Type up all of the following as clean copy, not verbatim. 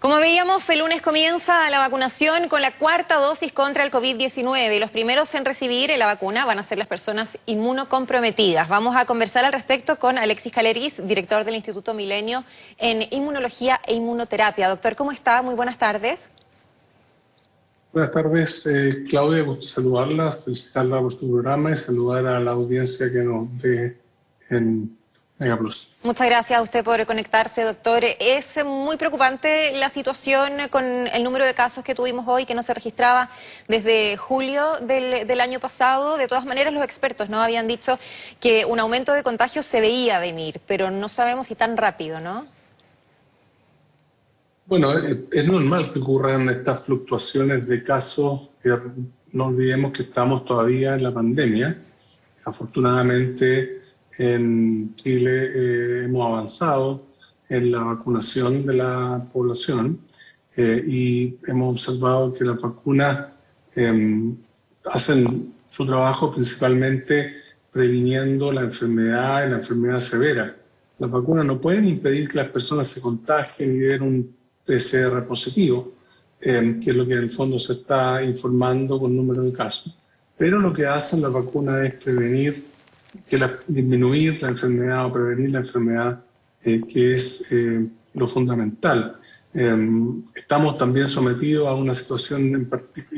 Como veíamos, el lunes comienza la vacunación con la cuarta dosis contra el COVID-19 y los primeros en recibir la vacuna van a ser las personas inmunocomprometidas. Vamos a conversar al respecto con Alexis Caleris, director del Instituto Milenio en Inmunología e Inmunoterapia. Doctor, ¿cómo está? Muy buenas tardes. Buenas tardes, Claudia, gusto saludarla, felicitarla por tu programa y saludar a la audiencia que nos ve en Megaplus. Muchas gracias a usted por conectarse, doctor. Es muy preocupante la situación con el número de casos que tuvimos hoy, que no se registraba desde julio del año pasado. De todas maneras, los expertos no habían dicho que un aumento de contagios se veía venir, pero no sabemos si tan rápido, ¿no? Bueno, es normal que ocurran estas fluctuaciones de casos. No olvidemos que estamos todavía en la pandemia. Afortunadamente, en Chile hemos avanzado en la vacunación de la población y hemos observado que las vacunas hacen su trabajo principalmente previniendo la enfermedad y la enfermedad severa. Las vacunas no pueden impedir que las personas se contagien y den un PCR positivo, que es lo que en el fondo se está informando con número de casos. Pero lo que hacen las vacunas es disminuir la enfermedad o prevenir la enfermedad, que es lo fundamental. Estamos también sometidos a una situación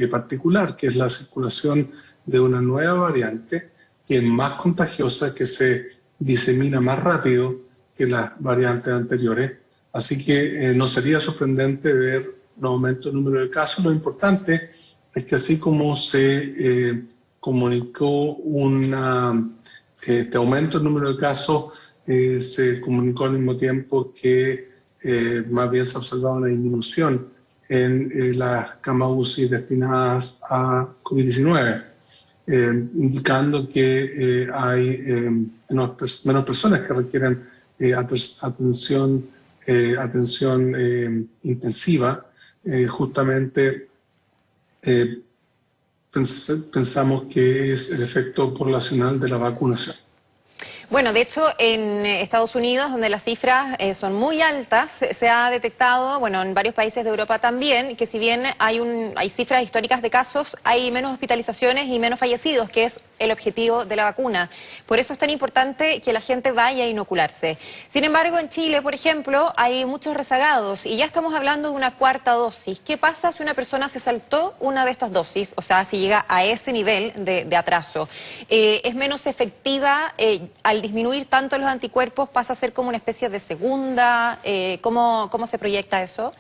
particular, que es la circulación de una nueva variante que es más contagiosa, que se disemina más rápido que las variantes anteriores. Así que no sería sorprendente ver un aumento del número de casos. Lo importante es que así como se comunicó este aumento del número de casos, se comunicó al mismo tiempo que más bien se ha observado una disminución en las camas UCI destinadas a COVID-19, indicando que hay menos personas que requieren atención intensiva. Justamente pensamos que es el efecto poblacional de la vacunación. Bueno, de hecho, en Estados Unidos, donde las cifras son muy altas, se ha detectado, bueno, en varios países de Europa también, que si bien hay cifras históricas de casos, hay menos hospitalizaciones y menos fallecidos, que es el objetivo de la vacuna. Por eso es tan importante que la gente vaya a inocularse. Sin embargo, en Chile, por ejemplo, hay muchos rezagados y ya estamos hablando de una cuarta dosis. ¿Qué pasa si una persona se saltó una de estas dosis? O sea, si llega a ese nivel de atraso. ¿Es menos efectiva al disminuir tanto los anticuerpos, pasa a ser como una especie de segunda? ¿Cómo se proyecta eso?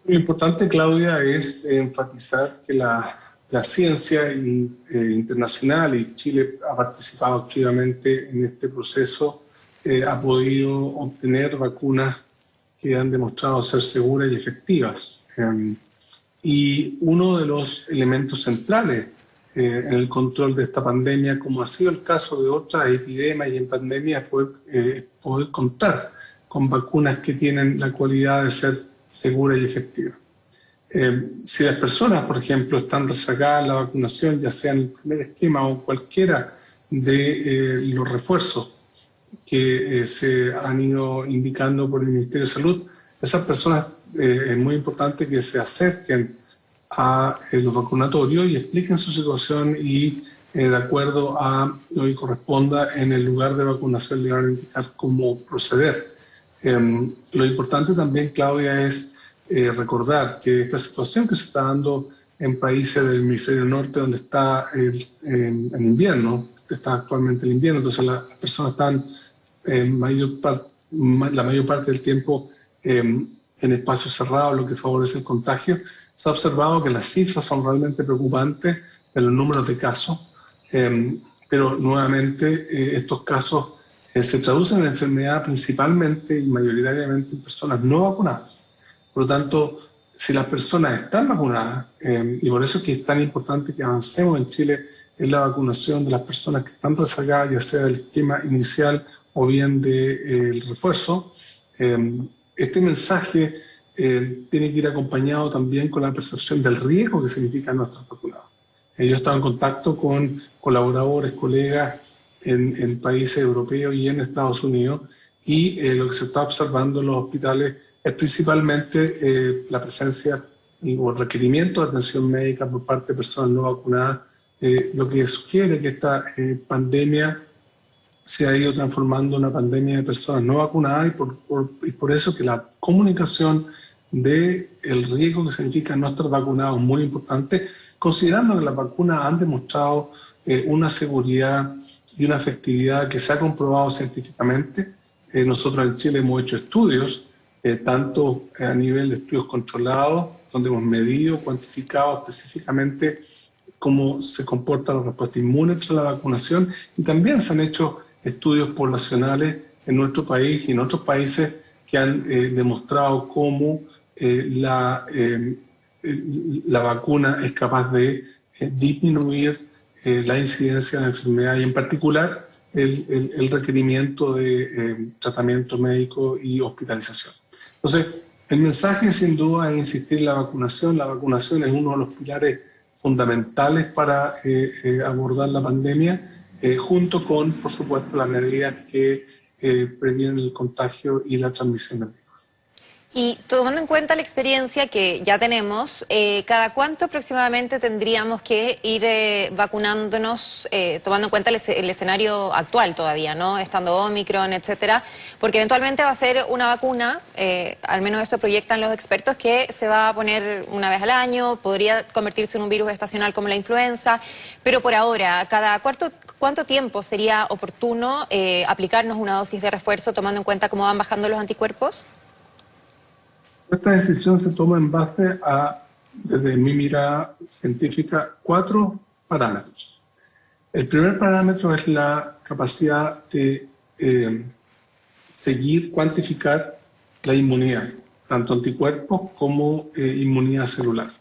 Lo importante, Claudia, es enfatizar que la ciencia internacional, y Chile ha participado activamente en este proceso, ha podido obtener vacunas que han demostrado ser seguras y efectivas. Y uno de los elementos centrales en el control de esta pandemia, como ha sido el caso de otras epidemias y en pandemias, poder contar con vacunas que tienen la cualidad de ser seguras y efectivas. Si las personas, por ejemplo, están rezagadas en la vacunación, ya sea en el primer esquema o cualquiera de los refuerzos que se han ido indicando por el Ministerio de Salud, esas personas es muy importante que se acerquen a los vacunatorios y expliquen su situación y de acuerdo a lo que corresponda en el lugar de vacunación le van a indicar cómo proceder. Lo importante también, Claudia, es recordar que esta situación que se está dando en países del hemisferio norte, donde está en invierno, está actualmente el invierno, entonces las personas están la mayor parte del tiempo en espacios cerrados, lo que favorece el contagio. Se ha observado que las cifras son realmente preocupantes en los números de casos, pero nuevamente estos casos se traducen en enfermedad principalmente y mayoritariamente en personas no vacunadas. Por lo tanto, si las personas están vacunadas, y por eso es que es tan importante que avancemos en Chile en la vacunación de las personas que están rezagadas, ya sea del esquema inicial o bien del refuerzo, este mensaje tiene que ir acompañado también con la percepción del riesgo que significan nuestros vacunados. Yo he estado en contacto con colaboradores, colegas en países europeos y en Estados Unidos, y lo que se está observando en los hospitales es principalmente la presencia o el requerimiento de atención médica por parte de personas no vacunadas, lo que sugiere que esta pandemia se ha ido transformando en una pandemia de personas no vacunadas y por eso que la comunicación del riesgo que significa no estar vacunados es muy importante, considerando que las vacunas han demostrado una seguridad y una efectividad que se ha comprobado científicamente. Nosotros en Chile hemos hecho estudios, tanto a nivel de estudios controlados, donde hemos medido, cuantificado específicamente cómo se comporta la respuesta inmune tras la vacunación, y también se han hecho estudios poblacionales en nuestro país y en otros países que han demostrado cómo la vacuna es capaz de disminuir la incidencia de la enfermedad y en particular el requerimiento de tratamiento médico y hospitalización. Entonces, el mensaje sin duda es insistir en la vacunación. La vacunación es uno de los pilares fundamentales para abordar la pandemia, junto con, por supuesto, las medidas que previenen el contagio y la transmisión del virus. Y tomando en cuenta la experiencia que ya tenemos, ¿cada cuánto aproximadamente tendríamos que ir vacunándonos, tomando en cuenta el escenario actual todavía, ¿no? Estando Omicron, etcétera? Porque eventualmente va a ser una vacuna, al menos eso proyectan los expertos, que se va a poner una vez al año, podría convertirse en un virus estacional como la influenza, pero por ahora, ¿cuánto tiempo sería oportuno aplicarnos una dosis de refuerzo, tomando en cuenta cómo van bajando los anticuerpos? Esta decisión se toma en base a, desde mi mirada científica, 4 parámetros. El primer parámetro es la capacidad de cuantificar la inmunidad, tanto anticuerpos como inmunidad celular.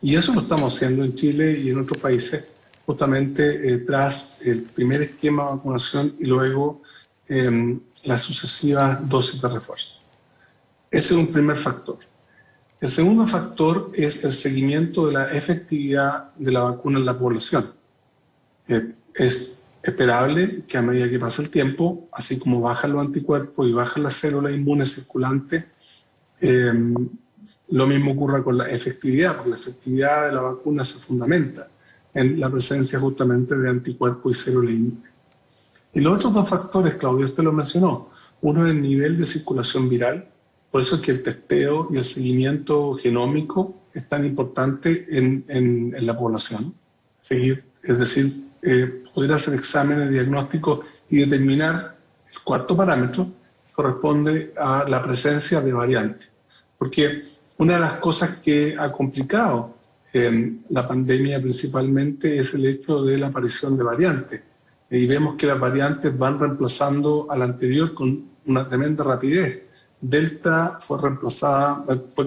Y eso lo estamos haciendo en Chile y en otros países, justamente tras el primer esquema de vacunación y luego las sucesivas dosis de refuerzo. Ese es un primer factor. El segundo factor es el seguimiento de la efectividad de la vacuna en la población. Es esperable que a medida que pasa el tiempo, así como bajan los anticuerpos y bajan las células inmunes circulantes, lo mismo ocurra con la efectividad, porque la efectividad de la vacuna se fundamenta en la presencia justamente de anticuerpos y células inmunes. Y los otros dos factores, Claudio, usted lo mencionó. Uno es el nivel de circulación viral. Por eso es que el testeo y el seguimiento genómico es tan importante en la población. Es decir, poder hacer exámenes diagnósticos y determinar el cuarto parámetro que corresponde a la presencia de variantes. Porque una de las cosas que ha complicado la pandemia principalmente es el hecho de la aparición de variantes. Y vemos que las variantes van reemplazando a la anterior con una tremenda rapidez. Delta fue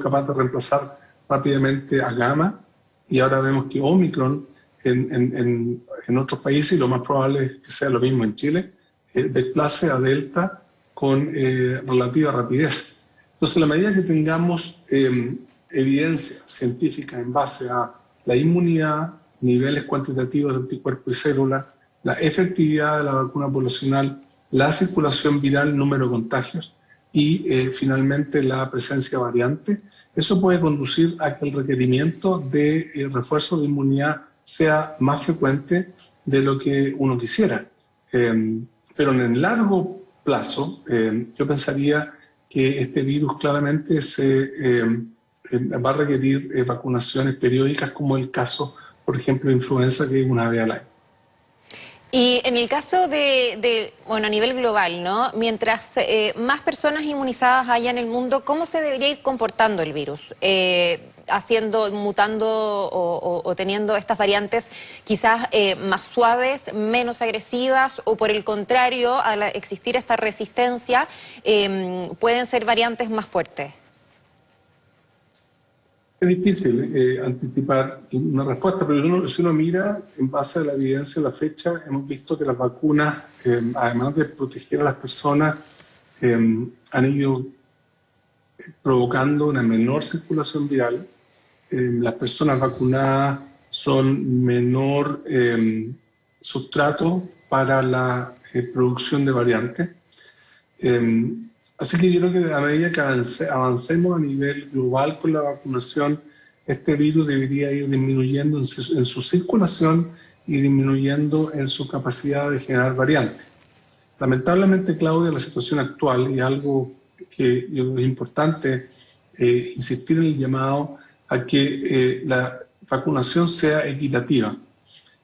capaz de reemplazar rápidamente a Gamma, y ahora vemos que Omicron en otros países, y lo más probable es que sea lo mismo en Chile, desplace a Delta con relativa rapidez. Entonces, a la medida que tengamos evidencia científica en base a la inmunidad, niveles cuantitativos de anticuerpos y células, la efectividad de la vacuna poblacional, la circulación viral, número de contagios, y finalmente la presencia variante, eso puede conducir a que el requerimiento de refuerzo de inmunidad sea más frecuente de lo que uno quisiera. Pero en el largo plazo, yo pensaría que este virus claramente va a requerir vacunaciones periódicas, como el caso, por ejemplo, de influenza, que es una vez al año. Y en el caso bueno, a nivel global, ¿no? Mientras más personas inmunizadas haya en el mundo, ¿cómo se debería ir comportando el virus? Mutando o teniendo estas variantes quizás más suaves, menos agresivas, o por el contrario, al existir esta resistencia, pueden ser variantes más fuertes. Es difícil anticipar una respuesta, pero si uno mira en base a la evidencia de la fecha, hemos visto que las vacunas, además de proteger a las personas, han ido provocando una menor circulación viral. Las personas vacunadas son menor sustrato para la producción de variantes. Así que yo creo que a medida que avancemos a nivel global con la vacunación, este virus debería ir disminuyendo en su circulación y disminuyendo en su capacidad de generar variantes. Lamentablemente, Claudia, la situación actual, y algo que yo creo que es importante insistir en el llamado a que la vacunación sea equitativa.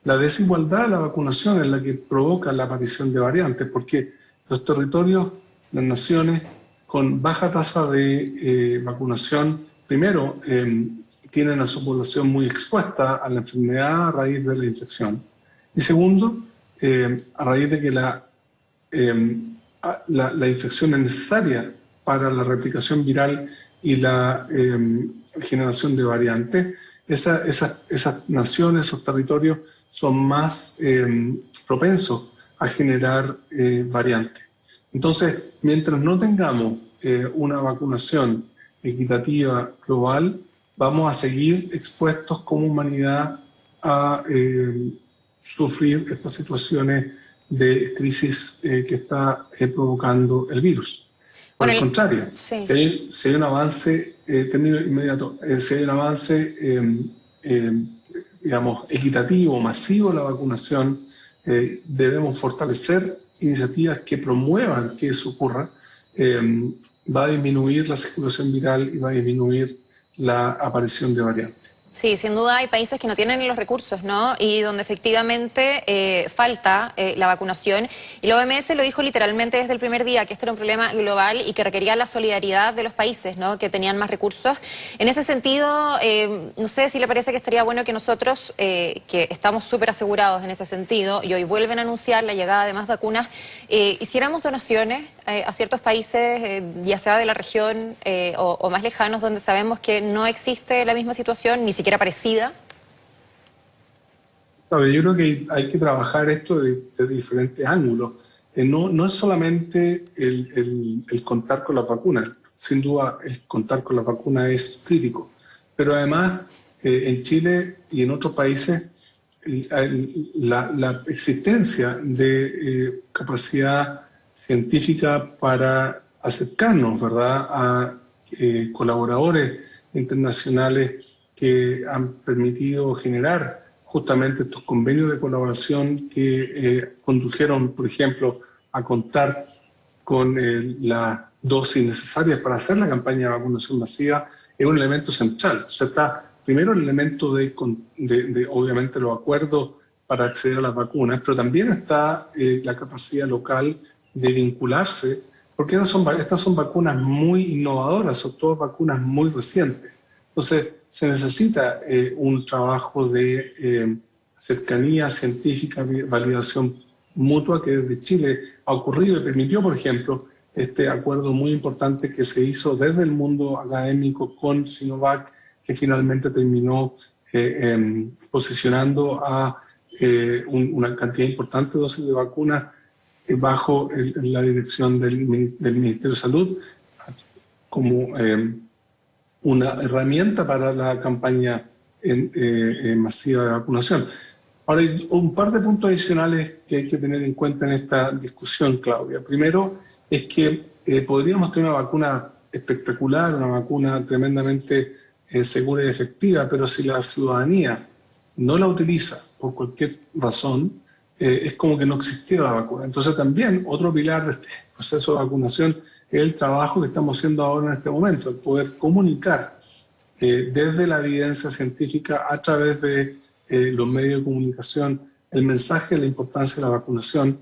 La desigualdad de la vacunación es la que provoca la aparición de variantes, porque los territorios, las naciones con baja tasa de vacunación, primero, tienen a su población muy expuesta a la enfermedad a raíz de la infección. Y segundo, a raíz de que la infección es necesaria para la replicación viral y la generación de variantes, esas naciones, esos territorios son más propensos a generar variantes. Entonces, mientras no tengamos una vacunación equitativa global, vamos a seguir expuestos como humanidad a sufrir estas situaciones de crisis que está provocando el virus. Por el contrario, sí. si hay un avance, termino inmediato, si hay un avance, digamos, equitativo, masivo de la vacunación, debemos fortalecer iniciativas que promuevan que eso ocurra, va a disminuir la circulación viral y va a disminuir la aparición de variantes. Sí, sin duda hay países que no tienen los recursos, ¿no? Y donde efectivamente falta la vacunación. Y la OMS lo dijo literalmente desde el primer día, que esto era un problema global y que requería la solidaridad de los países, ¿no? Que tenían más recursos. En ese sentido, no sé si le parece que estaría bueno que nosotros, que estamos súper asegurados en ese sentido, y hoy vuelven a anunciar la llegada de más vacunas, hiciéramos donaciones a ciertos países, ya sea de la región o más lejanos, donde sabemos que no existe la misma situación, ni siquiera parecida. Yo creo que hay que trabajar esto de diferentes ángulos. No es solamente el contar con la vacuna, sin duda el contar con la vacuna es crítico, pero además en Chile y en otros países la existencia de capacidad científica para acercarnos, ¿verdad?, a colaboradores internacionales que han permitido generar justamente estos convenios de colaboración que condujeron, por ejemplo, a contar con las dosis necesarias para hacer la campaña de vacunación masiva, es un elemento central. O sea, está primero el elemento de obviamente, los acuerdos para acceder a las vacunas, pero también está la capacidad local de vincularse, porque estas son vacunas muy innovadoras, son todas vacunas muy recientes. Entonces, se necesita un trabajo de cercanía científica, validación mutua que desde Chile ha ocurrido y permitió, por ejemplo, este acuerdo muy importante que se hizo desde el mundo académico con Sinovac, que finalmente terminó posicionando a una cantidad importante de dosis de vacunas bajo la dirección del Ministerio de Salud como una herramienta para la campaña masiva de vacunación. Ahora, hay un par de puntos adicionales que hay que tener en cuenta en esta discusión, Claudia. Primero es que podríamos tener una vacuna espectacular, una vacuna tremendamente segura y efectiva, pero si la ciudadanía no la utiliza por cualquier razón, es como que no existiera la vacuna. Entonces también otro pilar de este proceso de vacunación es el trabajo que estamos haciendo ahora en este momento, el poder comunicar desde la evidencia científica a través de los medios de comunicación el mensaje de la importancia de la vacunación,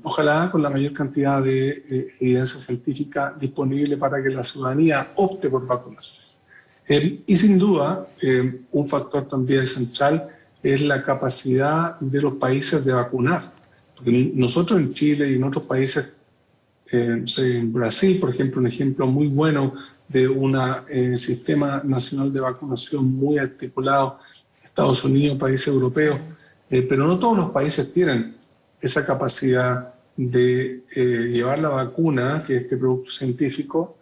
ojalá con la mayor cantidad de evidencia científica disponible para que la ciudadanía opte por vacunarse. Y sin duda, un factor también central es la capacidad de los países de vacunar. Porque nosotros en Chile y en otros países, en Brasil, por ejemplo, un ejemplo muy bueno de un sistema nacional de vacunación muy articulado, Estados Unidos, países europeos, pero no todos los países tienen esa capacidad de llevar la vacuna, que es este producto científico,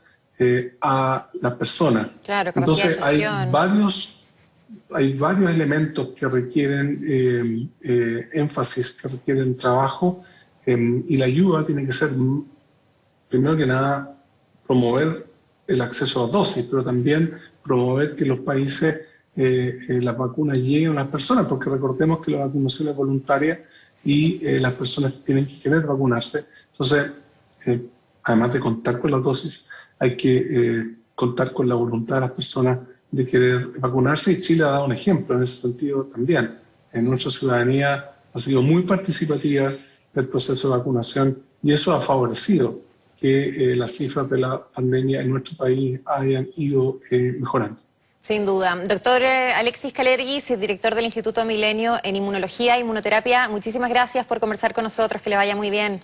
a las personas. Claro, entonces hay varios elementos que requieren énfasis, que requieren trabajo, y la ayuda tiene que ser primero que nada, promover el acceso a dosis, pero también promover que los países las vacunas lleguen a las personas, porque recordemos que la vacunación es voluntaria y las personas tienen que querer vacunarse. Entonces, además de contar con las dosis, hay que contar con la voluntad de las personas de querer vacunarse, y Chile ha dado un ejemplo en ese sentido también. Nuestra ciudadanía ha sido muy participativa del proceso de vacunación y eso ha favorecido que las cifras de la pandemia en nuestro país hayan ido mejorando. Sin duda. Doctor Alexis Kalergis, director del Instituto Milenio en Inmunología e Inmunoterapia, muchísimas gracias por conversar con nosotros, que le vaya muy bien.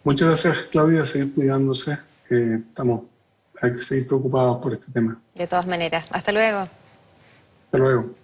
Muchas gracias, Claudia, a seguir cuidándose. Hay que seguir preocupados por este tema. De todas maneras. Hasta luego. Hasta luego.